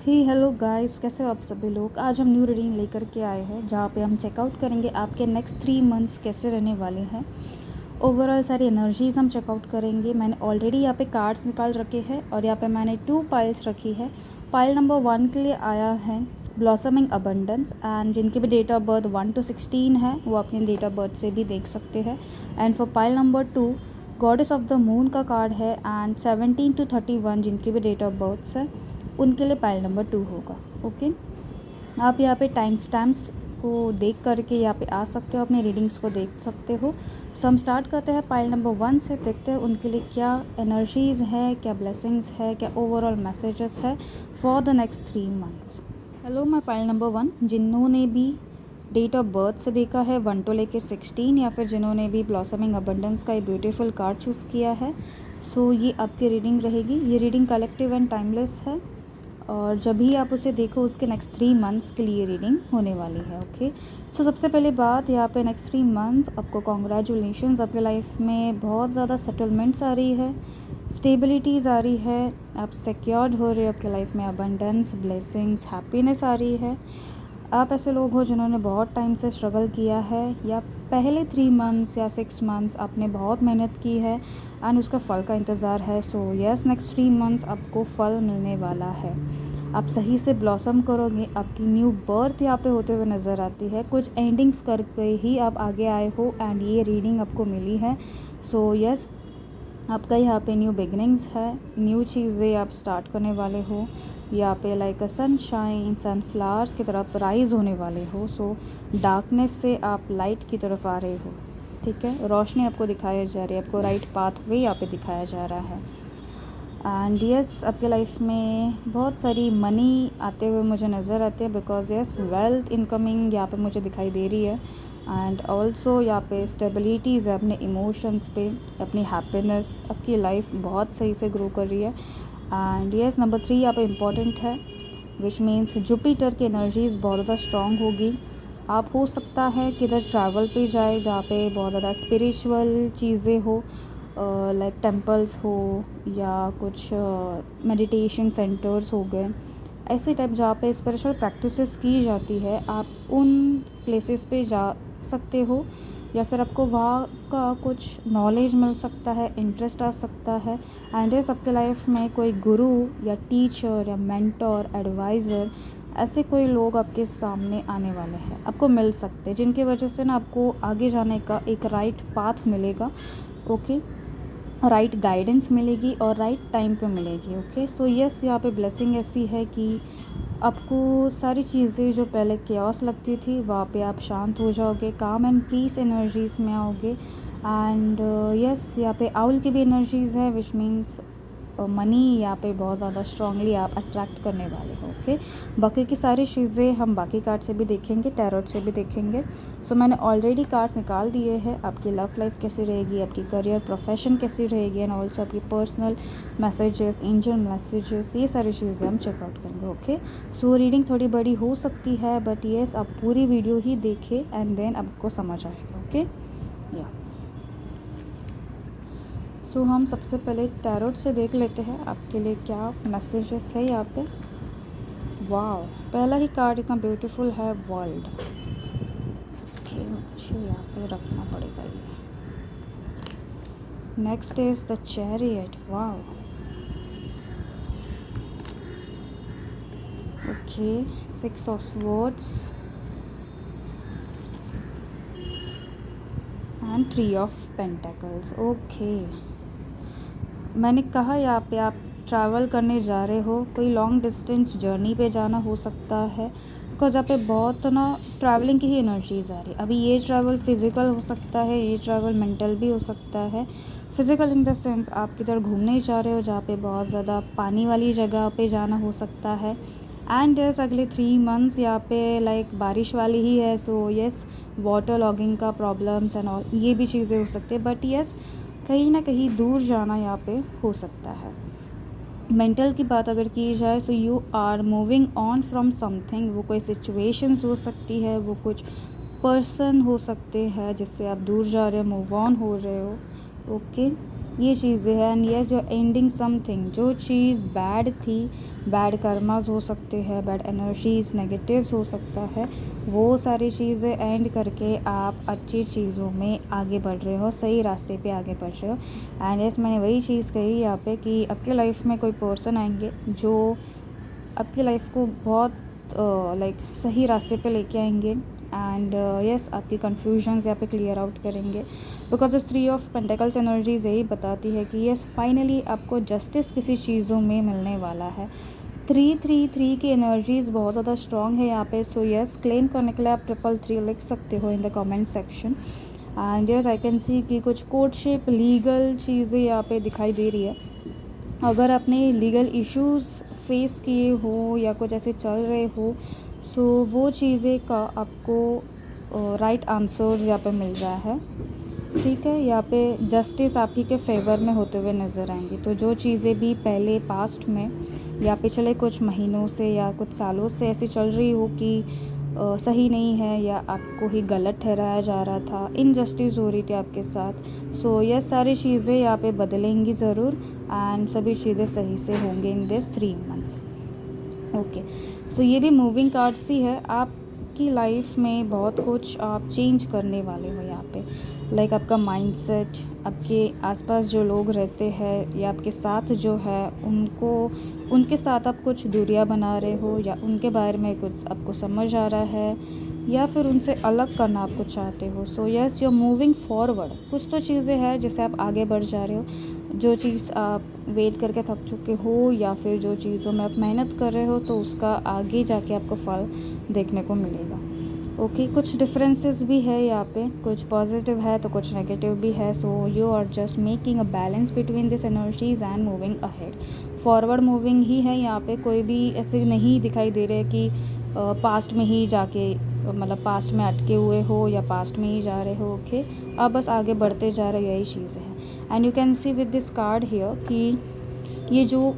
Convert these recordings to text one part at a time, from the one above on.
हे hello guys, कैसे हो आप सभी लोग। आज हम न्यू रीडिंग लेकर के आए हैं जहाँ पे हम चेकआउट करेंगे आपके नेक्स्ट 3 मंथ्स कैसे रहने वाले हैं। ओवरऑल सारी एनर्जीज़ हम चेकआउट करेंगे। मैंने ऑलरेडी यहाँ पे कार्ड्स निकाल रखे हैं और यहाँ पे मैंने 2 पाइल्स रखी है। पाइल नंबर 1 के लिए आया है ब्लॉसमिंग अबंडेंस, एंड जिनकी भी डेट ऑफ बर्थ 1 to 16 है वो अपनी डेट ऑफ बर्थ से भी देख सकते हैं। And for pile number 2 goddess of the moon का कार्ड है, एंड 17 to 31 जिनकी भी डेट ऑफ बर्थ है उनके लिए पाइल नंबर 2 होगा। ओके, आप यहाँ पे टाइम स्टैम्प्स को देख करके यहाँ पे आ सकते हो, अपनी रीडिंग्स को देख सकते हो। सो हम स्टार्ट करते हैं पाइल नंबर 1 से। देखते हैं उनके लिए क्या एनर्जीज़ है, क्या ब्लेसिंग्स है, क्या ओवरऑल मैसेजेस है for the next 3 months. Hello my pile number 1, जिन्होंने भी डेट ऑफ बर्थ से देखा है 1 to लेकर 16, या फिर जिन्होंने भी ब्लॉसमिंग अबंडेंस का एक ब्यूटीफुल कार्ड चूज़ किया है, सो ये आपकी रीडिंग रहेगी। ये रीडिंग कलेक्टिव एंड टाइमलेस है और जब भी आप उसे देखो उसके नेक्स्ट 3 मंथ्स के लिए रीडिंग होने वाली है। ओके, सो सबसे पहले बात यहाँ पे नेक्स्ट 3 मंथ्स आपको कॉन्ग्रेचुलेशंस। आपके लाइफ में बहुत ज़्यादा सेटलमेंट्स आ रही है, स्टेबिलिटीज़ आ रही है, आप सिक्योर्ड हो रहे हो। आपके लाइफ में अबंडेंस, ब्लेसिंग्स, हैप्पीनेस आ रही है। आप ऐसे लोग हो जिन्होंने बहुत टाइम से स्ट्रगल किया है, या पहले 3 मंथ्स या 6 मंथ्स आपने बहुत मेहनत की है एंड उसका फल का इंतज़ार है। सो यस, नेक्स्ट 3 मंथ्स आपको फल मिलने वाला है। आप सही से ब्लॉसम करोगे। आपकी न्यू बर्थ यहाँ पे होते हुए नज़र आती है। कुछ एंडिंग्स करके ही आप आगे आए हो एंड ये रीडिंग आपको मिली है। सो यस, आपका यहाँ पे न्यू बिगनिंग्स है, न्यू चीज़ें आप स्टार्ट करने वाले हो। यहाँ पे लाइक अ सनशाइन, सनफ्लावर्स की तरफ राइज होने वाले हो। सो डार्कनेस से आप लाइट की तरफ आ रहे हो। ठीक है, रोशनी आपको दिखाई जा रही है, आपको राइट पाथवे यहाँ पे दिखाया जा रहा है। एंड यस, आपके लाइफ में बहुत सारी मनी आते हुए मुझे नज़र आते हैं, बिकॉज यस वेल्थ इनकमिंग यहाँ पे मुझे दिखाई दे रही है। एंड ऑल्सो यहाँ पे स्टेबिलिटीज़ है अपने इमोशंस पे, अपनी हैप्पीनेस, आपकी लाइफ बहुत सही से ग्रो कर रही है। एंड यस, नंबर 3 यहाँ पे इम्पॉर्टेंट है, विच मीन्स जुपिटर की एनर्जीज़ बहुत ज़्यादा स्ट्रॉन्ग होगी। आप हो सकता है कि इधर ट्रैवल पे जाए जहाँ पे बहुत ज़्यादा स्पिरिचुअल चीज़ें हो, लाइक टेम्पल्स हो या कुछ मेडिटेशन सेंटर्स हो गए, ऐसे टाइप जहाँ पे स्पिरिचुअल प्रैक्टिसेस की जाती है। आप उन प्लेसेस पे जा सकते हो, या फिर आपको वहाँ का कुछ नॉलेज मिल सकता है, इंटरेस्ट आ सकता है। एंड ये सबके लाइफ में कोई गुरु या टीचर या मेंटोर, एडवाइज़र, ऐसे कोई लोग आपके सामने आने वाले हैं, आपको मिल सकते हैं, जिनकी वजह से ना आपको आगे जाने का एक राइट पाथ मिलेगा। ओके, राइट गाइडेंस मिलेगी और राइट टाइम पे मिलेगी। ओके, सो यस, यहाँ पे ब्लेसिंग ऐसी है कि आपको सारी चीज़ें जो पहले केओस लगती थी वहाँ पे आप शांत हो जाओगे, काम एंड पीस एनर्जीज़ में आओगे। एंड यस, यहाँ पे आउल की भी एनर्जीज़ है, विच मीन्स मनी यहाँ पे बहुत ज़्यादा स्ट्रांगली आप अट्रैक्ट करने वाले हो। ओके, बाकी की सारी चीज़ें हम बाकी कार्ड से भी देखेंगे, टैरोट से भी देखेंगे। सो मैंने ऑलरेडी कार्ड्स निकाल दिए हैं। आपकी लव लाइफ कैसी रहेगी, आपकी करियर प्रोफेशन कैसी रहेगी, एंड ऑल्सो आपकी पर्सनल मैसेजेस, एंजल मैसेजेस, ये सारी चीज़ें हम चेकआउट करेंगे। ओके, सो रीडिंग थोड़ी बड़ी हो सकती है, बट येस, आप पूरी वीडियो ही देखें एंड देन आपको समझ आएगा। ओके, या सो हम सबसे पहले टैरोट से देख लेते हैं आपके लिए क्या मैसेजेस है यहाँ पे। वाह, पहला ही कार्ड इतना ब्यूटीफुल है, वर्ल्ड। ओके, मुझे यहाँ पे रखना पड़ेगा ये। Next is the chariot. वाह, okay, 6 of swords and 3 of pentacles। Okay, मैंने कहा यहाँ पे आप ट्रैवल करने जा रहे हो, कोई लॉन्ग डिस्टेंस जर्नी पे जाना हो सकता है, बिकॉज यहाँ पे बहुत ना ट्रैवलिंग की ही एनर्जीज आ रही है। अभी ये ट्रैवल फिज़िकल हो सकता है, ये ट्रैवल मेंटल भी हो सकता है। फिज़िकल इन द सेंस आप किधर घूमने जा रहे हो जहाँ पे बहुत ज़्यादा पानी वाली जगह पे जाना हो सकता है। एंड यस, अगले 3 मंथ्स यहाँ पे लाइक बारिश वाली ही है। सो यस, वाटर लॉगिंग का प्रॉब्लम्स एंड ऑल ये भी चीज़ें हो सकती है, बट यस, कहीं ना कहीं दूर जाना यहाँ पे हो सकता है। मेंटल की बात अगर की जाए, so you are moving on from something. वो कोई सिचुएशंस हो सकती है, वो कुछ पर्सन हो सकते हैं जिससे आप दूर जा रहे हो, मूव ऑन हो रहे हो। ओके, ये चीज़ें हैं। एंड ये जो एंडिंग समथिंग, जो चीज़ बैड थी, बैड कर्मास हो सकते हैं, बैड एनर्जीज, नेगेटिव्स हो सकता है, वो सारी चीज़ें एंड करके आप अच्छी चीज़ों में आगे बढ़ रहे हो, सही रास्ते पे आगे बढ़ रहे हो। एंड यस, मैंने वही चीज़ कही यहाँ पे कि आपके लाइफ में कोई पर्सन आएंगे जो आपकी लाइफ को बहुत लाइक सही रास्ते पे लेके आएंगे। एंड यस, आपकी कन्फ्यूजन्स यहाँ पे क्लियर आउट करेंगे, बिकॉज इस 3 ऑफ पेंटिकल्स एनर्जीज यही बताती है कि यस, फाइनली आपको जस्टिस किसी चीज़ों में मिलने वाला है। 333 की एनर्जीज बहुत ज़्यादा स्ट्रॉन्ग है यहाँ पे। सो यस, क्लेम करने के लिए आप 333 लिख सकते हो in the comment section. And yes, I can see कि कुछ कोर्टशिप, लीगल चीज़ें यहाँ पे दिखाई दे रही है। अगर आपने लीगल इश्यूज़ फेस किए हो या कुछ ऐसे चल रहे हो, सो वो चीज़ें का आपको राइट आंसर यहाँ पे मिल रहा है। ठीक है, यहाँ पे जस्टिस आप ही के फेवर में होते हुए नज़र आएंगी। तो जो चीज़ें भी पहले पास्ट में या पिछले कुछ महीनों से या कुछ सालों से ऐसी चल रही हो कि सही नहीं है या आपको ही गलत ठहराया जा रहा था, इनजस्टिस हो रही थी आपके साथ, सो ये सारी चीज़ें यहाँ पे बदलेंगी ज़रूर। एंड सभी चीज़ें सही से होंगे इन दिस 3 मंथ्स। ओके, सो ये भी मूविंग कार्ड्स ही है। आपकी लाइफ में बहुत कुछ आप चेंज करने वाले हो यहाँ पे। लाइक आपका माइंडसेट, आपके आसपास जो लोग रहते हैं या आपके साथ जो है उनके साथ आप कुछ दूरियां बना रहे हो, या उनके बारे में कुछ आपको समझ आ रहा है, या फिर उनसे अलग करना आपको चाहते हो। So yes, you are moving forward. कुछ तो चीज़ें हैं जिससे आप आगे बढ़ जा रहे हो, जो चीज़ आप वेट करके थक चुके हो या फिर जो चीज़ों में आप मेहनत कर रहे हो, तो उसका आगे जाके आपको फल देखने को मिलेगा। ओके, कुछ डिफरेंसेस भी है यहाँ पे, कुछ पॉजिटिव है तो कुछ नेगेटिव भी है। So you are just making a balance between this energies and moving ahead. Forward moving ही है यहाँ पे। कोई भी ऐसे नहीं दिखाई दे रहे कि पास्ट में ही जाके, मतलब पास्ट में अटके हुए हो या पास्ट में ही जा रहे हो। ओके, अब बस आगे बढ़ते जा रहे हो, यही चीज़ है। And you can see with this card here कि ये जो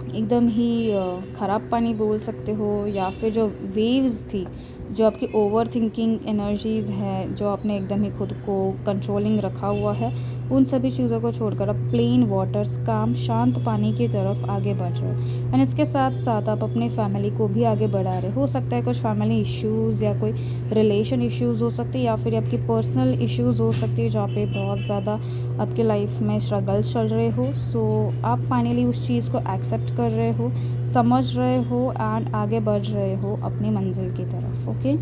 एकदम ही ख़राब पानी बोल सकते हो, या फिर जो वेव्स थी, जो आपकी ओवर थिंकिंग एनर्जीज़ है, जो आपने एकदम ही खुद को कंट्रोलिंग रखा हुआ है, उन सभी चीज़ों को छोड़कर अब प्लेन वाटर्स, काम, शांत पानी की तरफ आगे बढ़ रहे हो। एंड इसके साथ साथ आप अपने फैमिली को भी आगे बढ़ा रहे हो सकता है कुछ फैमिली इश्यूज़ या कोई रिलेशन इश्यूज़ हो सकती है, या फिर आपकी पर्सनल इश्यूज़ हो सकती है जहाँ पे बहुत ज़्यादा आपके लाइफ में स्ट्रगल्स चल रहे हो। सो आप फाइनली उस चीज़ को एक्सेप्ट कर रहे हो, समझ रहे हो एंड आगे बढ़ रहे हो अपनी मंजिल की तरफ। Okay,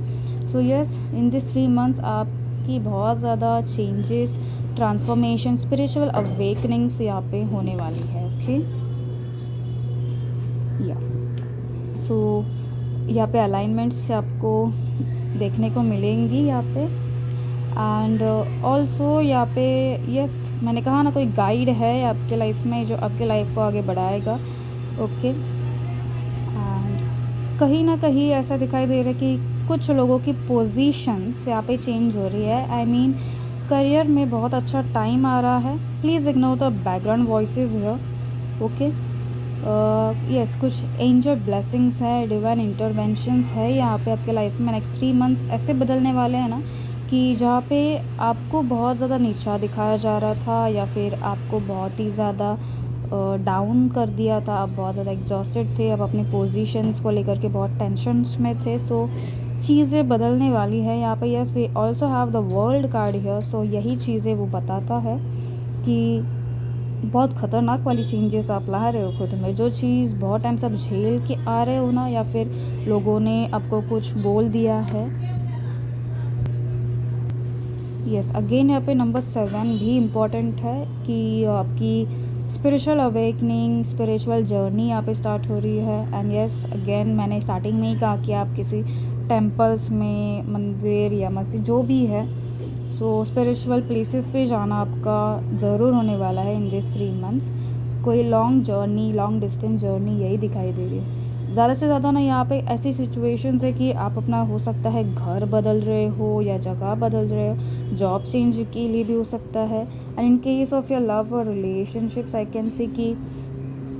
so yes, in this 3 months आपकी बहुत ज़्यादा चेंजेस, ट्रांसफॉर्मेशन, स्पिरिचुअल अवेकनिंग्स यहाँ पे होने वाली है। ओके, या सो यहाँ पे अलाइनमेंट्स आपको देखने को मिलेंगी यहाँ पे। एंड ऑल्सो यहाँ पे यस, मैंने कहा ना, कोई गाइड है आपके लाइफ में जो आपके लाइफ को आगे बढ़ाएगा। ओके, एंड कहीं ना कहीं ऐसा दिखाई दे रहा है कि कुछ लोगों की पोजीशंस यहाँ पे चेंज हो रही है। आई मीन करियर में बहुत अच्छा टाइम आ रहा है। Please ignore the background voices here. Okay, yes, कुछ एंजल ब्लेसिंग्स है, डिवाइन इंटरवेंशंस है यहाँ पे आपके लाइफ में। नेक्स्ट 3 मंथ्स ऐसे बदलने वाले हैं ना कि जहाँ पे आपको बहुत ज़्यादा नीचा दिखाया जा रहा था, या फिर आपको बहुत ही ज़्यादा डाउन कर दिया था, आप बहुत ज़्यादा एग्जॉस्टेड थे, आप अपनी पोजीशंस को लेकर के बहुत टेंशन्स में थे। सो चीज़ें बदलने वाली है यहाँ पे। Yes, we also have the world card here. So यही चीज़ें वो बताता है कि बहुत ख़तरनाक वाली चेंजेस आप ला रहे हो खुद में। जो चीज़ बहुत टाइम से आप झेल के आ रहे हो ना, या फिर लोगों ने आपको कुछ बोल दिया है। यस, अगेन यहाँ पे नंबर 7 भी इम्पॉर्टेंट है कि आपकी स्पिरिचुअल अवेकनिंग, स्पिरिचुअल जर्नी यहाँ पे स्टार्ट हो रही है। एंड यस, अगेन मैंने स्टार्टिंग में ही कहा कि आप किसी टेम्पल्स में, मंदिर या मस्जिद जो भी है, सो स्पिरिचुअल प्लेसेस पे जाना आपका ज़रूर होने वाला है इन दिस 3 मंथ्स। कोई long journey, long distance journey यही दिखाई दे रही है। ज़्यादा से ज़्यादा ना यहाँ पे ऐसी सिचुएशंस है कि आप अपना, हो सकता है घर बदल रहे हो या जगह बदल रहे हो, जॉब चेंज के लिए भी हो सकता है। And in case of your love और रिलेशनशिप्स, आई कैन सी कि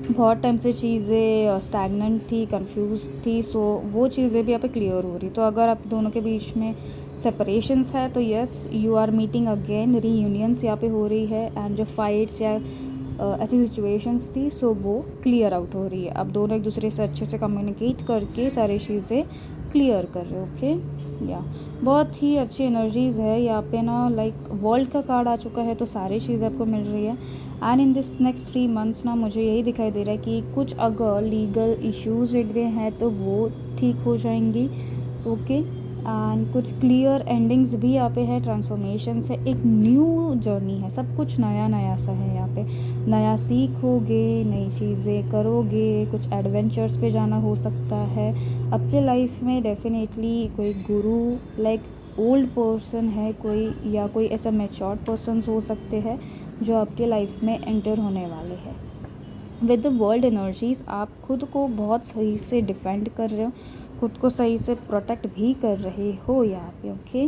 बहुत टाइम से चीज़ें स्टैगनेंट थी, कंफ्यूज थी। सो वो चीज़ें भी यहाँ पे क्लियर हो रही। तो अगर आप दोनों के बीच में सेपरेशंस है तो yes you are meeting again, reunions यहाँ पे हो रही है, एंड जो फाइट्स या ऐसी सिचुएशंस थी सो वो क्लियर आउट हो रही है। अब दोनों एक दूसरे से अच्छे से कम्युनिकेट करके सारी चीज़ें क्लियर कर रहे हो। ओके या बहुत ही अच्छी एनर्जीज़ है यहाँ पे ना, लाइक वर्ल्ड का कार्ड आ चुका है तो सारी चीज़ें आपको मिल रही है। And in this next 3 months ना मुझे यही दिखाई दे रहा है कि कुछ अगर लीगल इश्यूज़ वगैरह हैं तो वो ठीक हो जाएंगी। ओके एंड कुछ क्लियर एंडिंग्स भी यहाँ पे है, ट्रांसफॉर्मेशन से एक न्यू जर्नी है, सब कुछ नया नया सा है यहाँ पे। नया सीखोगे, नई चीज़ें करोगे, कुछ एडवेंचर्स पे जाना हो सकता है आपके लाइफ में। डेफिनेटली कोई गुरु लाइक ओल्ड पर्सन है कोई, या कोई ऐसा मैच्योर्ड पर्सन हो सकते हैं जो आपके लाइफ में एंटर होने वाले हैं। विद द वर्ल्ड एनर्जीज़ आप खुद को बहुत सही से डिफेंड कर रहे हो, खुद को सही से प्रोटेक्ट भी कर रहे हो यहाँ पे। ओके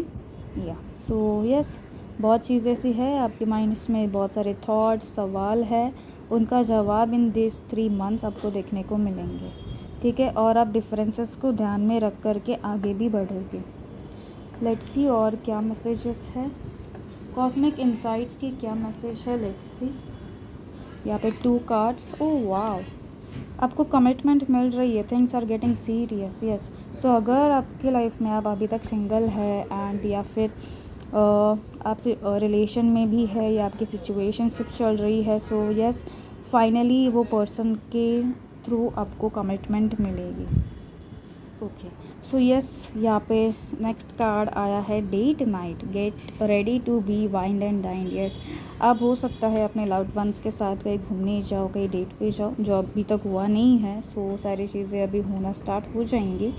या सो यस बहुत चीज़ ऐसी है आपके माइंड्स में, बहुत सारे थॉट्स सवाल है, उनका जवाब इन दिस 3 मंथ्स आपको देखने को मिलेंगे। ठीक है, और आप डिफरेंसेस को ध्यान में रख कर के आगे भी बढ़ोगे। लेट्स सी और क्या मैसेजेस है, कॉस्मिक इंसाइट्स की क्या मैसेज है। लेट्स सी यहाँ पे 2 कार्ड्स। ओह वाव, आपको कमिटमेंट मिल रही है, things are getting serious. Yes so अगर आपकी लाइफ में आप अभी तक सिंगल है एंड या फिर आपसे रिलेशन में भी है या आपकी सिचुएशनशिप चल रही है, सो यस फाइनली वो पर्सन के थ्रू आपको कमिटमेंट मिलेगी। ओके सो यस यहाँ पे नेक्स्ट कार्ड आया है date night, get ready to be wined and dined. Yes अब हो सकता है अपने लव्ड वंस के साथ कहीं घूमने जाओ, कहीं डेट पे जाओ, जो अभी तक हुआ नहीं है। सो सारी चीज़ें अभी होना स्टार्ट हो जाएंगी।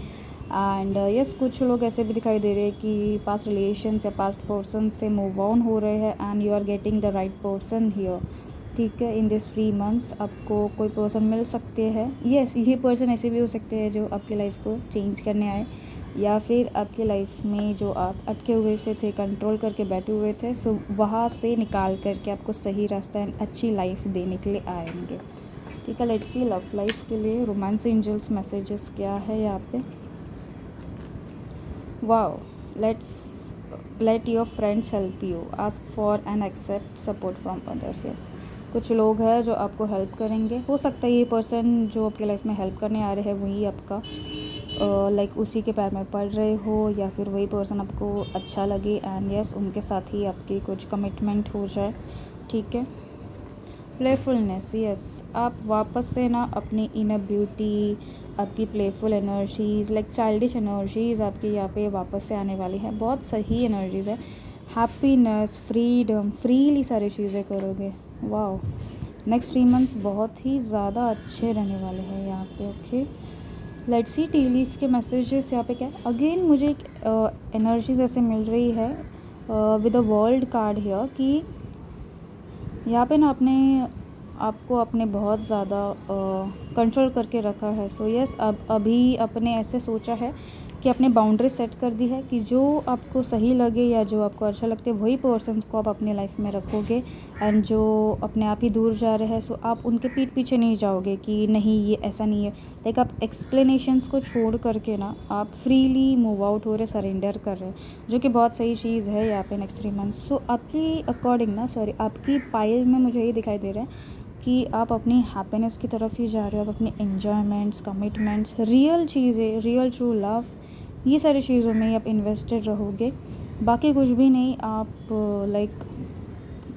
एंड यस कुछ लोग ऐसे भी दिखाई दे रहे हैं कि पास्ट रिलेशंस या पास्ट पर्सन से मूव ऑन हो रहे हैं and you are getting the right person here. ठीक है, इन दिस 3 मंथ्स आपको कोई पर्सन मिल सकते हैं। यस ये पर्सन ऐसे भी हो सकते हैं जो आपकी लाइफ को चेंज करने आए, या फिर आपके लाइफ में जो आप अटके हुए से थे, कंट्रोल करके बैठे हुए थे, सो वहाँ से निकाल करके आपको सही रास्ता एंड अच्छी लाइफ देने के लिए आएंगे। ठीक है, लेट्स सी लव लाइफ के लिए रोमांस एंजल्स मैसेजेस क्या है यहाँ पे। Wow, let your friends help you, ask for and accept support from others. Yes कुछ लोग हैं जो आपको हेल्प करेंगे, हो सकता है ये पर्सन जो आपकी लाइफ में हेल्प करने आ रहे हैं वही आपका लाइक उसी के पैर में पड़ रहे हो, या फिर वही पर्सन आपको अच्छा लगे एंड यस उनके साथ ही आपकी कुछ कमिटमेंट हो जाए। ठीक है, प्लेफुलनेस, यस आप वापस से ना अपनी इनर ब्यूटी, आपकी playful energies like childish energies आपकी यहाँ पे वापस से आने वाली है। बहुत सही एनर्जीज़ है, हैप्पीनेस, फ्रीडम, फ्रीली सारी चीज़ें करोगे। वाओ, नेक्स्ट 3 मंथ्स बहुत ही ज़्यादा अच्छे रहने वाले हैं यहाँ पे। Okay let's see tea leaf के मैसेजेस यहाँ पे क्या है। अगेन मुझे एक एनर्जी जैसे मिल रही है with a world card here कि यहाँ पे ना आपको अपने बहुत ज़्यादा कंट्रोल करके रखा है। सो यस अब अभी अपने ऐसे सोचा है कि अपने बाउंड्री सेट कर दी है कि जो आपको सही लगे या जो आपको अच्छा लगते वही पर्सन को आप अपने लाइफ में रखोगे, एंड जो अपने आप ही दूर जा रहे हैं सो आप उनके पीठ पीछे नहीं जाओगे कि नहीं ये ऐसा नहीं है। लाइक आप एक्सप्लेनेशंस को छोड़ करके ना आप फ्रीली मूव आउट हो रहे, सरेंडर कर रहे हैं, जो कि बहुत सही चीज़ है यहाँ पे नेक्स्ट 3 मंथ्स। सो आपकी अकॉर्डिंग ना आपकी पाइल में मुझे ये दिखाई दे रहा है कि आप अपनी हैप्पीनेस की तरफ ही जा रहे हो, आप अपने एन्जॉयमेंट्स, कमिटमेंट्स, रियल चीज़ें, रियल ट्रू लव, ये सारी चीज़ों में आप इन्वेस्टेड रहोगे। बाकी कुछ भी नहीं, आप लाइक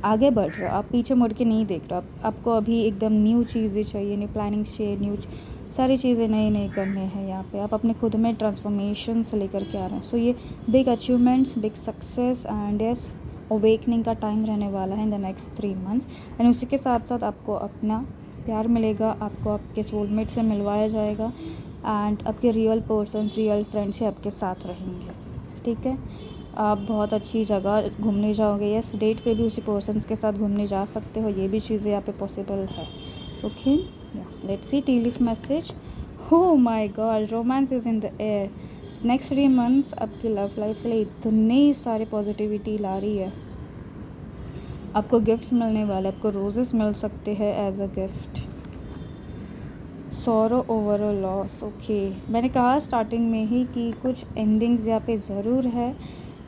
आगे बढ़ रहे हो, आप पीछे मुड़ के नहीं देख रहे हो। आपको अभी एकदम न्यू चीज़ें चाहिए, न्यू प्लानिंग चाहिए, न्यू सारी चीज़ें नई नई करने हैं यहाँ पे। आप अपने खुद में ट्रांसफॉर्मेशन से लेकर के आ रहे हैं। सो ये big achievements, big success and yes awakening का टाइम रहने वाला है in the next 3 months. And उसी के साथ साथ आपको अपना प्यार मिलेगा, आपको आपके सोलमेट से मिलवाया जाएगा एंड आपके रियल पर्सन्स, रियल फ्रेंड्स से आपके साथ रहेंगे। ठीक है, आप बहुत अच्छी जगह घूमने जाओगे। यस डेट पे भी उसी पर्सन्स के साथ घूमने जा सकते हो, ये भी चीज़ें यहाँ पे पॉसिबल है। Okay let's see tea leaf message. Oh my god, romance is in the air. Next 3 months आपकी लव लाइफ के लिए इतनी सारी पॉजिटिविटी ला रही है। आपको गिफ्ट्स मिलने वाले, आपको रोजेस मिल सकते हैं as a gift. Sorrow over a loss. Okay मैंने कहा स्टार्टिंग में ही कि कुछ एंडिंग्स यहाँ पे ज़रूर है,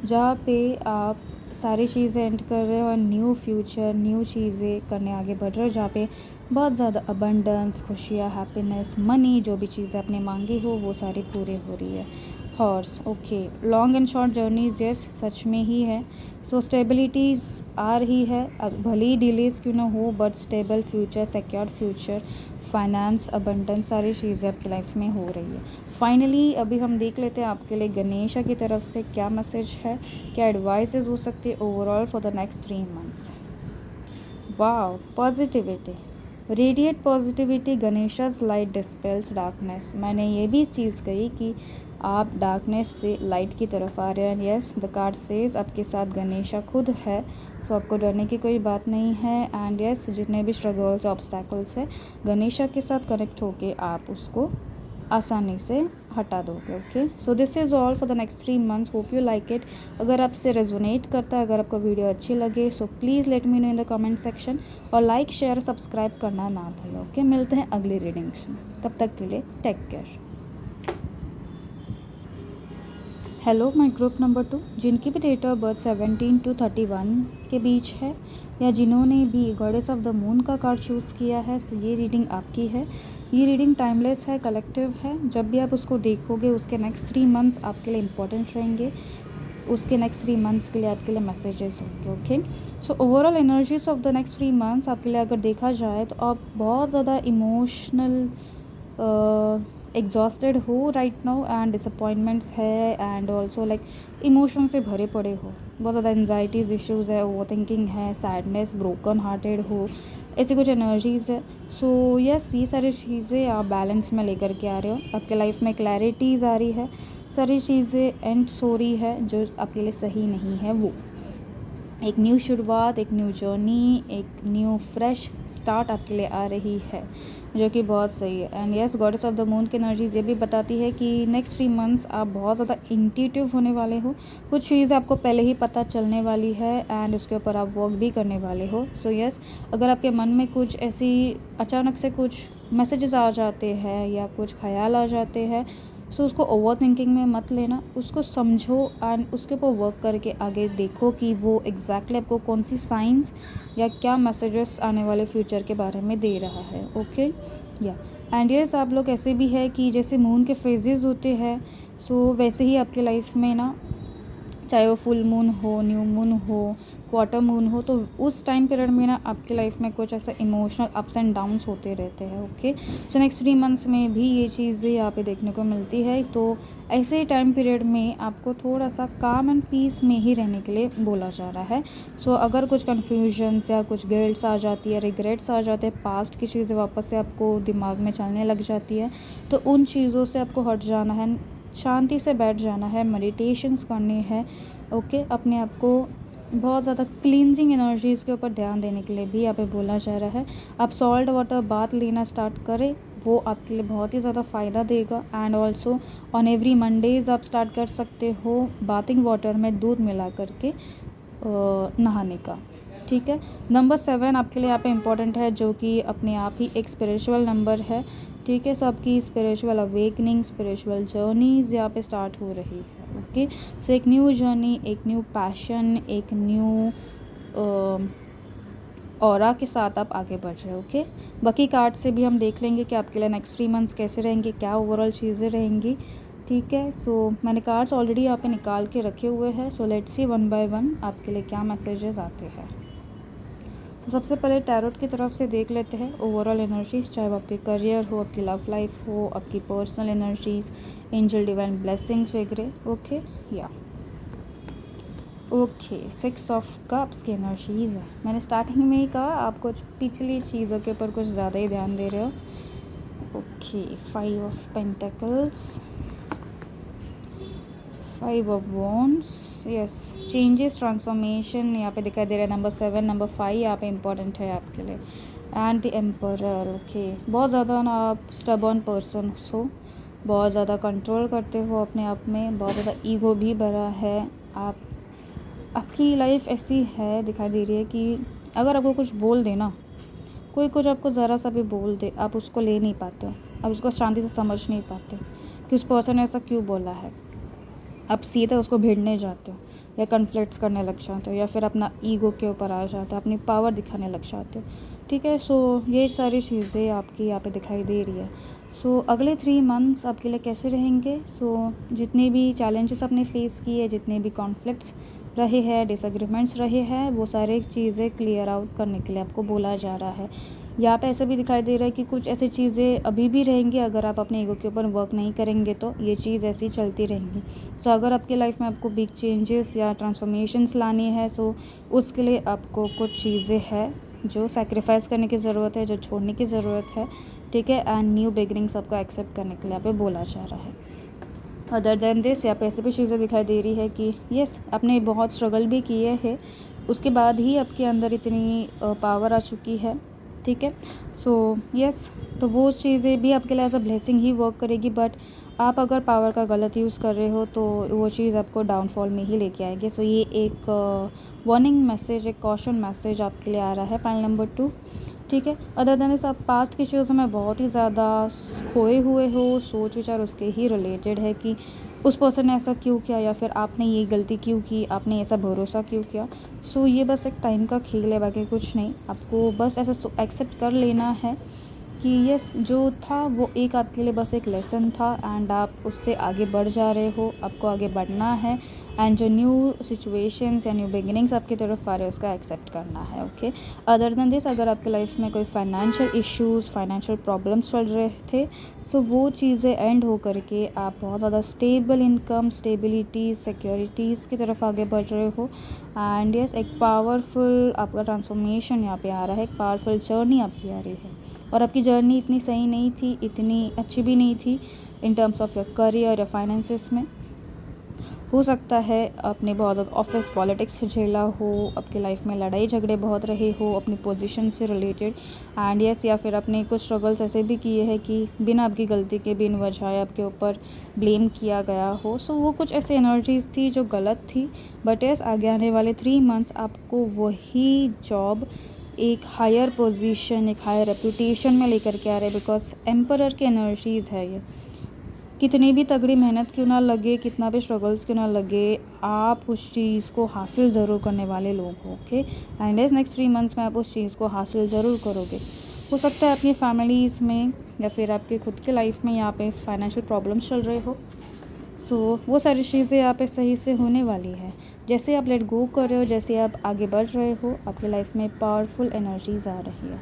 जहाँ पे आप सारी चीज़ें एंड कर रहे हो और न्यू फ्यूचर, न्यू चीज़ें करने आगे बढ़ रहे हो, जहाँ पे बहुत ज़्यादा अबंडेंस, खुशियाँ, हैप्पीनेस, मनी, जो भी चीज़ें आपने मांगी हो वो सारी पूरी हो रही है। Horse, okay, long and short journeys, yes, सच में ही है। सो स्टेबिलिटीज़ आ रही है, भले ही डिलेज क्यों ना हो, but stable future, secure future, finance, abundance, सारी चीज़ें आपकी लाइफ में हो रही है। फाइनली अभी हम देख लेते हैं आपके लिए गणेशा की तरफ से क्या मैसेज है, क्या एडवाइसेस हो सकती है overall for the next 3 months. Wow, positivity, radiate positivity, Ganesha's light dispels darkness. मैंने ये भी इस चीज़ कही कि आप डार्कनेस से लाइट की तरफ आ रहे हैं। यस, द कार्ड सेज आपके साथ गणेशा खुद है, सो आपको डरने की कोई बात नहीं है। एंड यस, जितने भी स्ट्रगल्स, ऑब्स्टैकल्स है, गणेशा के साथ कनेक्ट होके आप उसको आसानी से हटा दोगे। Okay, so this is all for the next 3 months, hope you like it. अगर आपसे रेजोनेट करता है, अगर आपको वीडियो अच्छी लगे, so please let me know in the comment section, और लाइक, शेयर, सब्सक्राइब करना ना भूलो। ओके, मिलते हैं अगली रीडिंग्स में, तब तक के लिए take care. Hello my group number 2, जिनकी भी डेट ऑफ बर्थ 17 to 31 के बीच है, या जिन्होंने भी गॉडेस ऑफ द मून का कार्ड चूज़ किया है, सो ये रीडिंग आपकी है। ये रीडिंग टाइमलेस है, कलेक्टिव है। जब भी आप उसको देखोगे, उसके नेक्स्ट 3 मंथ्स आपके लिए इंपॉर्टेंट रहेंगे, उसके नेक्स्ट 3 मंथ्स के लिए आपके लिए मैसेजेस होंगे। Okay, so overall energies of the next 3 months आपके लिए अगर देखा जाए तो आप बहुत ज़्यादा इमोशनल एग्जॉस्टेड हो राइट नाउ, एंड डिसअपॉइंटमेंट्स है, एंड ऑल्सो लाइक इमोशन से भरे पड़े हो, बहुत ज़्यादा एनजाइटीज़ इश्यूज़ है, ओवर थिंकिंग है, सैडनेस, ब्रोकन हार्टेड हो, ऐसी कुछ एनर्जीज़ है। सो यस, ये सारी चीज़ें आप बैलेंस में लेकर के आ रहे हो, आपके लाइफ में क्लैरिटीज़ आ रही है, सारी चीज़ें एंड हो रही है जो आपके लिए सही नहीं है। वो एक न्यू शुरुआत, एक न्यू जर्नी, एक न्यू फ्रेश स्टार्ट आपके लिए आ रही है, जो कि बहुत सही है। And yes, goddess of the moon की एनर्जीज ये भी बताती है कि नेक्स्ट 3 मंथ्स आप बहुत ज़्यादा इंट्यूटिव होने वाले हो, कुछ चीज़ आपको पहले ही पता चलने वाली है, एंड उसके ऊपर आप वर्क भी करने वाले हो। सो यस, अगर आपके मन में कुछ ऐसी अचानक से कुछ मैसेजेस आ जाते हैं या कुछ ख्याल आ जाते हैं, सो उसको ओवर थिंकिंग में मत लेना, उसको समझो एंड उसके ऊपर वर्क करके आगे देखो कि वो एग्जैक्टली आपको कौन सी साइंस या क्या मैसेजेस आने वाले फ्यूचर के बारे में दे रहा है। ओके, या एंड यस, आप लोग ऐसे भी है कि जैसे मून के फेजेस होते हैं, सो वैसे ही आपके लाइफ में ना, चाहे वो फुल मून हो, न्यू मून हो, क्वार्टर मून हो, तो उस टाइम पीरियड में ना आपकी लाइफ में कुछ ऐसा इमोशनल अप्स एंड डाउन्स होते रहते हैं। ओके, सो नेक्स्ट 3 मंथ्स में भी ये चीज़ें यहाँ पे देखने को मिलती है। तो ऐसे टाइम पीरियड में आपको थोड़ा सा काम एंड पीस में ही रहने के लिए बोला जा रहा है। सो अगर कुछ कन्फ्यूजन्स या कुछ गिल्ट्स आ जाती है, रिग्रेट्स आ जाते हैं, पास्ट की चीज़ें वापस से आपको दिमाग में चलने लग जाती है, तो उन चीज़ों से आपको हट जाना है, शांति से बैठ जाना है, मेडिटेशंस करनी है। ओके, अपने आप को बहुत ज़्यादा क्लींजिंग एनर्जीज़ के ऊपर ध्यान देने के लिए भी यहाँ पे बोला जा रहा है। आप सॉल्ट वाटर बाथ लेना स्टार्ट करें, वो आपके लिए बहुत ही ज़्यादा फ़ायदा देगा। And also on every Mondays आप स्टार्ट कर सकते हो बाथिंग वाटर में दूध मिला करके नहाने का। ठीक है, नंबर 7 आपके लिए यहाँ पे इम्पॉर्टेंट है, जो कि अपने आप ही एक स्पिरिचुअल नंबर है। ठीक है, सो आपकी स्पिरिचुअल अवेकनिंग, स्पिरिचुअल जर्नीज़ यहाँ पे स्टार्ट हो रही है। ओके, सो एक न्यू जर्नी, एक न्यू पैशन, एक न्यू ऑरा के साथ आप आगे बढ़ रहे हो। ओके, बाकी कार्ड से भी हम देख लेंगे कि आपके लिए नेक्स्ट 3 मंथ्स कैसे रहेंगे, क्या ओवरऑल चीज़ें रहेंगी। ठीक है, सो मैंने कार्ड्स ऑलरेडी यहाँ पे निकाल के रखे हुए हैं, so let's see one by one आपके लिए क्या मैसेजेस आते हैं। तो सबसे पहले टैरोट की तरफ से देख लेते हैं ओवरऑल एनर्जीज, चाहे वो आपके करियर हो, आपकी लव लाइफ हो, आपकी personal energies, angel divine blessings वगैरह। ओके, या ओके, 6 ऑफ कप्स की एनर्जीज है। मैंने स्टार्टिंग में ही कहा आप कुछ पिछली चीज़ों के ऊपर कुछ ज़्यादा ही ध्यान दे रहे हो। Okay, 5 of pentacles, 5 of wands, yes, changes, transformation यहाँ पे दिखाई दे रहा है। नंबर 7, नंबर 5 यहाँ पे इम्पॉर्टेंट है आपके लिए। And the emperor. ओके, बहुत ज़्यादा ना आप स्टबर्न पर्सन हो, बहुत ज़्यादा कंट्रोल करते हो अपने आप में, बहुत ज़्यादा ईगो भी भरा है। आपकी लाइफ ऐसी है, दिखाई दे रही है कि अगर आपको कुछ बोल दे ना, कोई कुछ आपको ज़रा सा भी बोल दे, आप उसको ले नहीं पाते हो, आप उसको शांति से समझ नहीं पाते कि उस पर्सन ने ऐसा क्यों बोला है, आप सीधे उसको भिड़ने जाते हो। या कन्फ्लिक्ट्स करने लग जाते हो, या फिर अपना ईगो के ऊपर आ जाते हो, अपनी पावर दिखाने लग जाते हो, ठीक है। सो ये सारी चीज़ें आपकी यहाँ पे दिखाई दे रही है। सो अगले 3 मंथ्स आपके लिए कैसे रहेंगे? सो जितने भी चैलेंजेस आपने फेस किए, जितने भी कॉन्फ्लिक्ट्स रहे हैं, डिसएग्रीमेंट्स रहे हैं, वो सारे चीज़ें क्लियर आउट करने के लिए आपको बोला जा रहा है। यहाँ पे ऐसा भी दिखाई दे रहा है कि कुछ ऐसी चीज़ें अभी भी रहेंगी, अगर आप अपने ईगो के ऊपर वर्क नहीं करेंगे तो ये चीज़ ऐसी चलती रहेंगी। सो अगर आपकी लाइफ में आपको बिग चेंजेस या ट्रांसफॉर्मेशंस लानी है, सो उसके लिए आपको कुछ चीज़ें हैं जो सैक्रिफाइस करने की ज़रूरत है, जो छोड़ने की ज़रूरत है, ठीक है। एंड न्यू बिगनिंग्स आपको एक्सेप्ट करने के लिए यहाँ पे बोला जा रहा है। अदर देन दिस यहाँ पे ऐसे भी चीज़ें दिखाई दे रही है कि यस, आपने बहुत स्ट्रगल भी किए हैं, उसके बाद ही आपके अंदर इतनी पावर आ चुकी है, ठीक है। सो यस, तो वो चीज़ें भी आपके लिए एज अ ब्लेसिंग ही वर्क करेगी, बट आप अगर पावर का गलत यूज़ कर रहे हो तो वो चीज़ आपको डाउनफॉल में ही लेके आएगी। सो ये एक वार्निंग मैसेज, एक कॉशन मैसेज आपके लिए आ रहा है, पाइल नंबर 2, ठीक है। अदर देन दिस, आप पास्ट की चीज़ों में बहुत ही ज़्यादा खोए हुए हो, सोच विचार उसके ही रिलेटेड है कि उस पर्सन ने ऐसा क्यों किया, या फिर आपने ये गलती क्यों की, आपने ऐसा भरोसा क्यों किया। सो ये बस एक टाइम का खेल है, बाकी कुछ नहीं। आपको बस ऐसा एक्सेप्ट कर लेना है कि यस, जो था वो एक आपके लिए बस एक लेसन था, एंड आप उससे आगे बढ़ जा रहे हो, आपको आगे बढ़ना है, एंड जो न्यू सिचुएशंस या न्यू बिगिनिंग्स आपकी तरफ आ रहे हैं उसका एक्सेप्ट करना है, ओके। अदर देन दिस, अगर आपके लाइफ में कोई फाइनेंशियल इश्यूज़, फाइनेंशियल प्रॉब्लम्स चल रहे थे, सो वो चीज़ें एंड हो करके आप बहुत ज़्यादा स्टेबल इनकम, स्टेबिलिटी, सिक्योरिटीज़ की तरफ आगे बढ़ रहे हो। एंड यस, एक पावरफुल आपका ट्रांसफॉर्मेशन यहाँ पे आ रहा है, एक पावरफुल जर्नी आपकी आ रही है। और आपकी जर्नी इतनी सही नहीं थी, इतनी अच्छी भी नहीं थी in terms of your career या फाइनेंसिस में। हो सकता है आपने बहुत ज़्यादा ऑफिस पॉलिटिक्स झेला हो, आपकी लाइफ में लड़ाई झगड़े बहुत रहे हो अपनी पोजीशन से रिलेटेड, एंड यस, या फिर आपने कुछ स्ट्रगल्स ऐसे भी किए हैं कि बिना आपकी गलती के, बिन वजह आपके ऊपर ब्लेम किया गया हो। सो वो कुछ ऐसी एनर्जीज़ थी जो गलत थी, बट यस, आगे आने वाले 3 मंथ्स आपको वही जॉब एक हायर पोजीशन, एक हायर रेपुटेशन में लेकर के आ रहे हैं, बिकॉज एम्परर की एनर्जीज़ है ये। कितनी भी तगड़ी मेहनत क्यों ना लगे, कितना भी स्ट्रगल्स क्यों ना लगे, आप उस चीज़ को हासिल ज़रूर करने वाले लोग हो, ओके। एंड इस नेक्स्ट 3 मंथ्स में आप उस चीज़ को हासिल ज़रूर करोगे। हो सकता है अपनी फैमिलीज़ में या फिर आपके खुद के लाइफ में यहाँ पे फाइनेंशियल प्रॉब्लम्स चल रहे हो, सो वो सारी चीज़ें यहाँ पे सही से होने वाली है। जैसे आप लेट गो कर रहे हो, जैसे आप आगे बढ़ रहे हो, आपकी लाइफ में पावरफुल एनर्जीज़ आ रही है।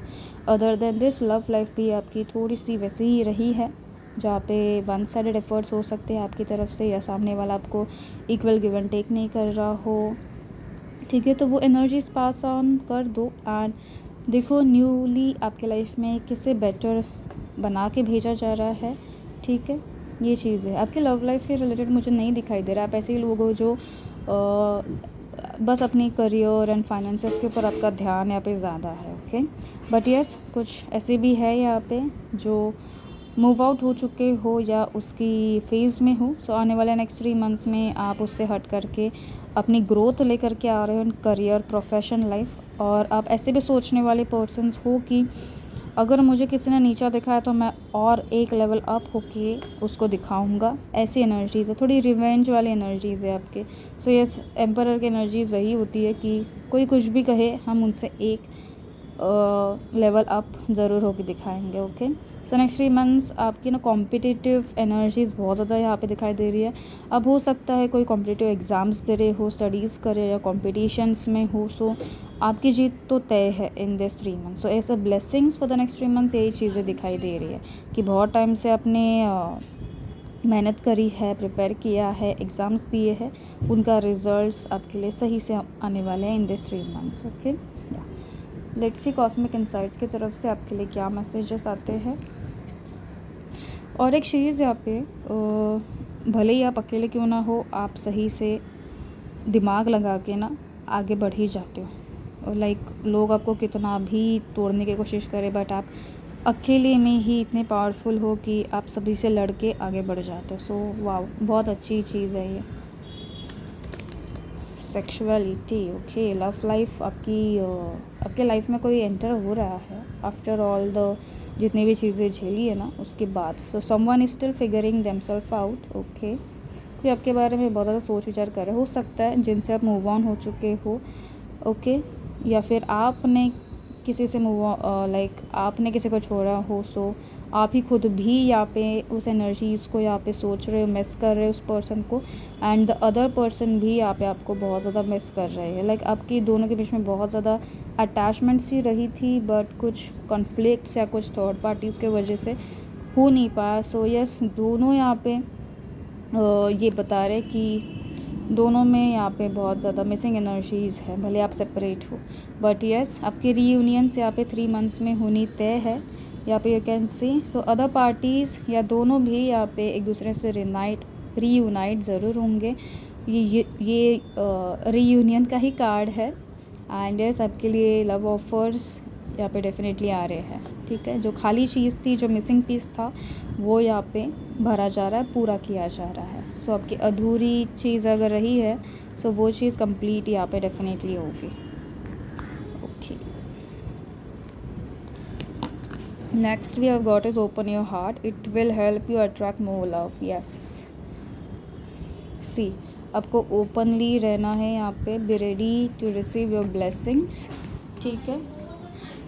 Other than this, love life भी आपकी थोड़ी सी वैसे ही रही है, जहाँ पे वन साइडेड एफर्ट्स हो सकते हैं आपकी तरफ से, या सामने वाला आपको इक्वल गिव एंड टेक नहीं कर रहा हो, ठीक है। तो वो एनर्जीज पास ऑन कर दो, एंड देखो न्यूली आपके लाइफ में किसे बेटर बना के भेजा जा रहा है, ठीक है। ये चीज़ है आपके लव लाइफ के रिलेटेड, मुझे नहीं दिखाई दे रहा। आप ऐसे ही लोग हो जो बस अपनी करियर एंड फाइनेंसेस के ऊपर आपका ध्यान यहाँ पे ज़्यादा है, ओके। बट यस, कुछ ऐसे भी है यहाँ पे जो मूव आउट हो चुके हो या उसकी फेज़ में हो। सो आने वाले नेक्स्ट 3 मंथ्स में आप उससे हट करके अपनी ग्रोथ लेकर के आ रहे हो, करियर, प्रोफेशन, लाइफ। और आप ऐसे भी सोचने वाले पर्सन्स हो कि अगर मुझे किसी ने नीचा दिखाया तो मैं और एक लेवल अप होके उसको दिखाऊंगा, ऐसी एनर्जीज़ है, थोड़ी रिवेंज वाली एनर्जीज़ है आपके। सो यस, एम्परर की एनर्जीज़ वही होती है कि कोई कुछ भी कहे, हम उनसे एक लेवल अप ज़रूर होकर दिखाएंगे, ओके। सो नेक्स्ट 3 मंथ्स आपकी ना कॉम्पिटिटिव एनर्जीज़ बहुत ज़्यादा यहाँ पे दिखाई दे रही है। अब हो सकता है कोई कॉम्पिटिटिव एग्ज़ाम्स दे रहे हो, स्टडीज़ करे या कॉम्पिटिशन्स में हो, सो आपकी जीत तो तय है इन दिस 3 मंथ्स। सो ऐसे blessings for the next 3 months, यही चीज़ें दिखाई दे रही है कि बहुत टाइम से आपने मेहनत करी है, प्रिपेयर किया है, एग्ज़ाम्स दिए हैं, उनका रिजल्ट्स आपके लिए सही से आने वाले हैं in this 3 months, okay. Let's C cosmic insights की तरफ से आपके लिए क्या मैसेजेस आते हैं। और एक चीज़ यहाँ पे, भले ही आप अकेले क्यों ना हो, आप सही से दिमाग लगा के ना आगे बढ़ ही जाते हो। लाइक लोग आपको कितना भी तोड़ने की कोशिश करें, बट आप अकेले में ही इतने पावरफुल हो कि आप सभी से लड़ के आगे बढ़ जाते हो। सो वाह, बहुत अच्छी चीज़ है ये। Sexuality, okay. लव लाइफ आपके लाइफ में कोई एंटर हो रहा है आफ्टर ऑल द जितनी भी चीज़ें झेली है ना उसके बाद। So someone is still figuring themselves out, okay. कोई आपके बारे में बहुत ज़्यादा सोच विचार कर रहे हो सकता है, जिनसे आप मूव ऑन हो चुके हो, ओके, या फिर आपने किसी से लाइक आपने किसी को छोड़ा हो, सो आप ही खुद भी यहाँ पे उस एनर्जीज़ को यहाँ पे सोच रहे हो, मिस कर रहे हो उस पर्सन को, एंड द अदर पर्सन भी यहाँ पे आपको बहुत ज़्यादा मिस कर रहे हैं। लाइक आपकी दोनों के बीच में बहुत ज़्यादा अटैचमेंट्स ही रही थी, बट कुछ कॉन्फ्लिक्ट्स या कुछ थर्ड पार्टीज़ के वजह से हो नहीं पाया। सो यस, दोनों यहाँ पे ये बता रहे कि दोनों में यहाँ पे बहुत ज़्यादा मिसिंग एनर्जीज़ है, भले आप सेपरेट हो, बट यस आपकी रीयूनियंस यहाँ पे 3 मंथ्स में होनी तय है। यहाँ पे you can see, so other parties या दोनों भी यहाँ पे एक दूसरे से रीयूनाइट ज़रूर होंगे। ये रीयूनियन का ही कार्ड है, एंड यस आपके लिए लव ऑफर्स यहाँ पे डेफिनेटली आ रहे हैं, ठीक है। जो खाली चीज़ थी, जो मिसिंग पीस था, वो यहाँ पे भरा जा रहा है, पूरा किया जा रहा है। सो आपकी अधूरी चीज़ अगर रही है, सो वो चीज़ कंप्लीट यहाँ पे डेफिनेटली होगी, okay. Next we have got is open your heart, it will help you attract more love. Yes, see आपको ओपनली रहना है यहाँ पे, be ready to receive your blessings, ठीक है।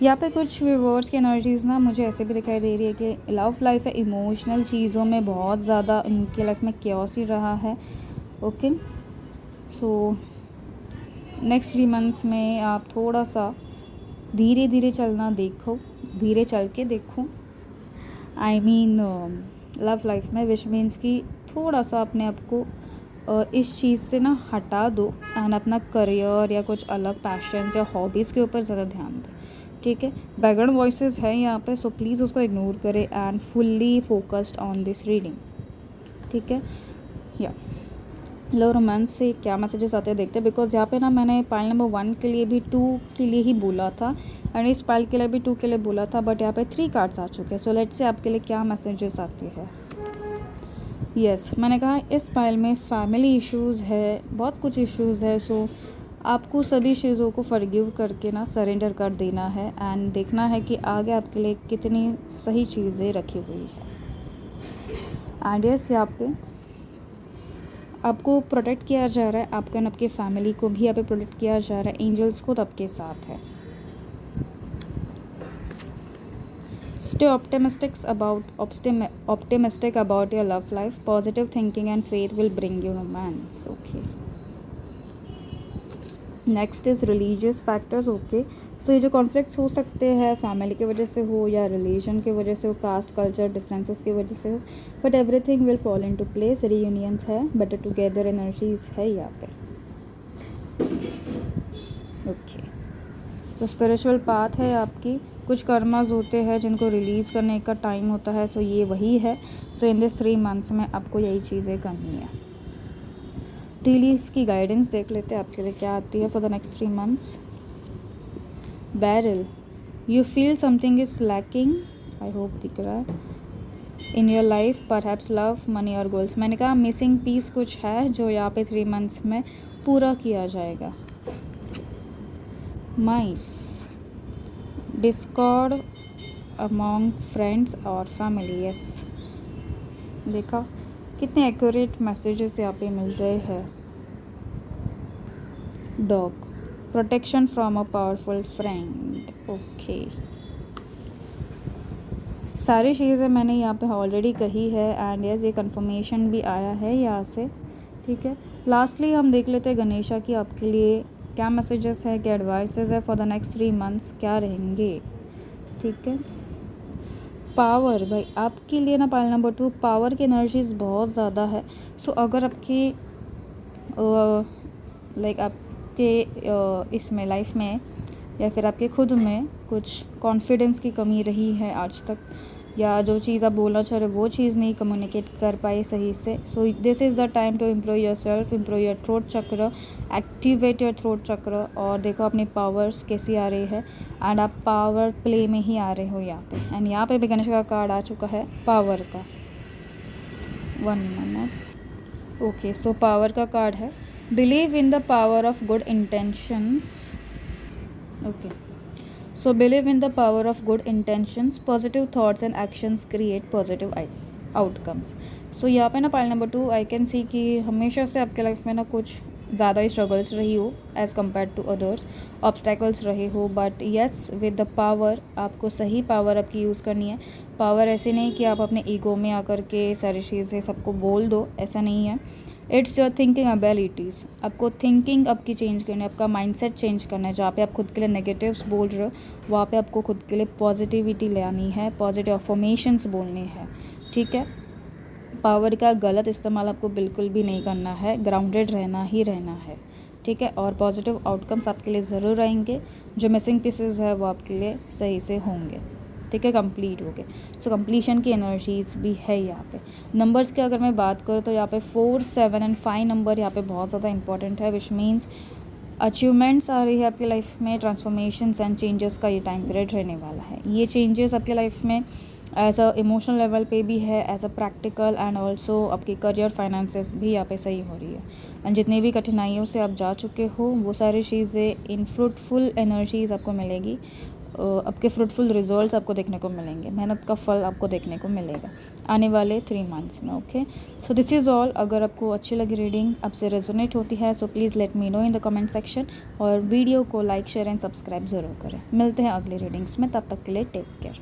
यहाँ पे कुछ व्यूअर्स की एनर्जीज़ ना मुझे ऐसे भी दिखाई दे रही है कि लव लाइफ है, इमोशनल चीज़ों में बहुत ज़्यादा इनकी लाइफ में क्योस ही रहा है, ओके। सो नेक्स्ट 3 मंथ्स में आप थोड़ा सा धीरे धीरे चलना देखो, धीरे चल के देखो, आई मीन लव लाइफ में, विच मीन्स कि थोड़ा सा अपने आप को इस चीज़ से ना हटा दो एंड अपना करियर या कुछ अलग पैशंस या हॉबीज़ के ऊपर ज़्यादा ध्यान दो, ठीक है। बैकग्राउंड वॉइसेस है यहाँ पे, सो प्लीज़ उसको इग्नोर करें and fully focused on this reading, ठीक है। या लव रोमांस से क्या मैसेजेस आते हैं देखते हैं, बिकॉज यहाँ पे ना मैंने पाइल नंबर 1 के लिए भी 2 के लिए ही बोला था, एंड इस पाइल के लिए भी 2 के लिए बोला था, बट यहाँ पे 3 कार्ड्स आ चुके हैं। सो लेट्स से आपके लिए क्या मैसेजेस आते हैं। यस, मैंने कहा इस पाइल में फैमिली इश्यूज़ है, बहुत कुछ इश्यूज़ है, सो आपको सभी चीज़ों को फॉरगिव करके ना सरेंडर कर देना है एंड देखना है कि आगे आपके लिए कितनी सही चीज़ें रखी हुई है। एंड यस, यहाँ पे आपको प्रोटेक्ट किया जा रहा है, आपके और आपके फैमिली को भी यहाँ पे प्रोटेक्ट किया जा रहा है, एंजल्स खुद आपके साथ है। Stay optimistic about your love life. Positive thinking and faith will bring you romance. Okay. Next is religious factors. Okay. सो ये जो कॉन्फ्लिक्ट्स हो सकते हैं फैमिली की वजह से हो या रिलीजन की वजह से हो, कास्ट कल्चर डिफरेंसेस की वजह से हो, but everything will fall into place. Reunions है, बेटर टुगेदर एनर्जीज है यहाँ पे, ओके। तो स्पिरिचुअल पाथ है आपकी, कुछ कर्मास होते हैं जिनको रिलीज़ करने का टाइम होता है, सो ये वही है। सो इन दिस 3 मंथ्स में आपको यही चीज़ें करनी है। टी लीफ की गाइडेंस देख लेते हैं आपके लिए क्या आती है for the next 3 months. Barrel, you feel something is lacking, I hope दिख रहा है, in your life, perhaps love, money और गोल्स। मैंने कहा मिसिंग पीस कुछ है जो यहाँ पे 3 मंथ्स में पूरा किया जाएगा। माइस, डिस्कॉर्ड अमॉन्ग फ्रेंड्स और फैमिली। यस, देखा कितने एक्यूरेट मैसेजेस यहाँ पे मिल रहे हैं। Dog, protection from a powerful friend, okay. सारी चीज़ें मैंने यहाँ पे ऑलरेडी कही है एंड यस ये कंफर्मेशन भी आया है यहाँ से, ठीक है। लास्टली हम देख लेते हैं गणेशा की आपके लिए क्या मैसेजेस है, क्या एडवाइसेस है फॉर द नेक्स्ट 3 मंथ्स, क्या रहेंगे, ठीक है। पावर, भाई आपके लिए ना पाइल नंबर 2 पावर की एनर्जीज बहुत ज़्यादा है। सो अगर आपकी लाइक आपके इसमें लाइफ में या फिर आपके खुद में कुछ कॉन्फिडेंस की कमी रही है आज तक, या जो चीज़ आप बोलना चाह रहे हो वो चीज़ नहीं कम्युनिकेट कर पाए सही से, so this is the time to improve yourself, improve your throat chakra, activate your throat chakra, और देखो अपनी पावर्स कैसी आ रही है एंड आप पावर प्ले में ही आ रहे हो यहाँ पे। एंड यहाँ पे भी गणेश का कार्ड आ चुका है पावर का, 1 मिनट, ओके। सो पावर का कार्ड है, believe in the power of good intentions, okay. So believe in the power of good intentions, positive thoughts and actions create positive outcomes. सो यहाँ पे ना pile number 2 I can see कि हमेशा से आपके life में ना कुछ ज़्यादा ही स्ट्रगल्स रही हो as compare to others, obstacles रहे हो, but yes with the power, आपको सही पावर आपकी यूज़ करनी है। पावर ऐसे नहीं कि आप अपने ईगो में आकर के सारी चीज़ें सबको बोल दो, ऐसा नहीं है। इट्स योर थिंकिंग एबिलिटीज़, आपको थिंकिंग आपकी चेंज करनी है, आपका माइंडसेट चेंज करना है। जहाँ पे आप खुद के लिए नेगेटिव्स बोल रहे हो वहाँ पे आपको खुद के लिए पॉजिटिविटी ले आनी है, पॉजिटिव अफर्मेशंस बोलने हैं, ठीक है। पावर का गलत इस्तेमाल आपको बिल्कुल भी नहीं करना है, ग्राउंडेड रहना ही रहना है, ठीक है। और पॉजिटिव आउटकम्स आपके लिए ज़रूर आएंगे, जो मिसिंग पीसेस है वो आपके लिए सही से होंगे, ठीक है, कंप्लीट हो गए। सो कंप्लीशन की एनर्जीज भी है यहाँ पे। नंबर्स की अगर मैं बात करूँ तो यहाँ पे 4, 7 एंड 5 नंबर यहाँ पे बहुत ज़्यादा इंपॉर्टेंट है, विच मीन्स अचीवमेंट्स आ रही है आपकी लाइफ में, ट्रांसफॉर्मेशंस एंड चेंजेस का ये टाइम पीरियड रहने वाला है। ये चेंजेस आपके लाइफ में एज अ इमोशनल लेवल पे भी है, as a practical and also आपकी करियर फाइनेंसेस भी यहाँ पे सही हो रही है। एंड जितनी भी कठिनाइयों से आप जा चुके हो वो सारी चीज़ें इन फ्रूटफुल एनर्जीज आपको मिलेगी, आपके फ्रूटफुल रिजल्ट्स आपको देखने को मिलेंगे, मेहनत का फल आपको देखने को मिलेगा आने वाले 3 मंथ्स में, okay. So this is all. अगर आपको अच्छी लगी रीडिंग, आपसे रेजोनेट होती है, so please let me know in the comment section, और वीडियो को लाइक, शेयर एंड सब्सक्राइब ज़रूर करें। मिलते हैं अगली रीडिंग्स में, तब तक के लिए टेक केयर।